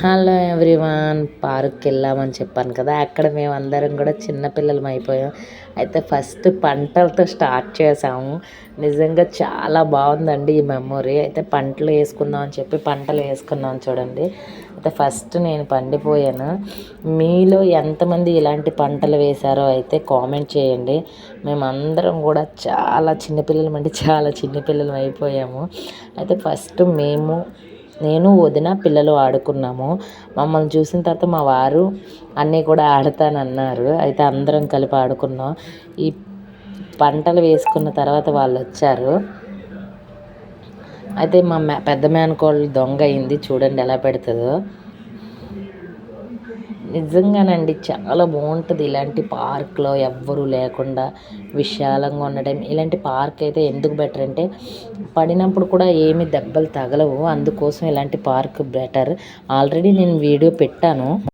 Hello everyone, పార్క్కి వెళ్ళామని చెప్పాను కదా. అక్కడ మేమందరం కూడా చిన్నపిల్లలం అయిపోయాం. అయితే ఫస్ట్ పంటలతో స్టార్ట్ చేసాము. నిజంగా చాలా బాగుందండి ఈ మెమొరీ. అయితే పంటలు వేసుకుందాం అని చెప్పి పంటలు వేసుకున్నాం చూడండి. అయితే ఫస్ట్ నేను పండిపోయాను. మీలో ఎంతమంది ఇలాంటి పంటలు వేశారో అయితే కామెంట్ చేయండి. మేమందరం కూడా చాలా చిన్నపిల్లలం, అంటే చాలా చిన్నపిల్లలం అయిపోయాము. అయితే ఫస్ట్ నేను వదిన పిల్లలు ఆడుకున్నాము. మమ్మల్ని చూసిన తర్వాత మా వారు అన్నీ కూడా ఆడతానన్నారు. అయితే అందరం కలిపి ఆడుకున్నాం. ఈ పంటలు వేసుకున్న తర్వాత వాళ్ళు వచ్చారు. అయితే మా పెద్ద మేనకోడలు దొంగ అయింది, చూడండి ఎలా పెడుతుందో. నిజంగానండి చాలా బాగుంటుంది ఇలాంటి పార్క్లో ఎవ్వరూ లేకుండా విశాలంగా ఉండడం. ఇలాంటి పార్క్ అయితే ఎందుకు బెటర్ అంటే పడినప్పుడు కూడా ఏమి దెబ్బలు తగలవు, అందుకోసం ఇలాంటి పార్క్ బెటర్. ఆల్రెడీ నేను వీడియో పెట్టాను.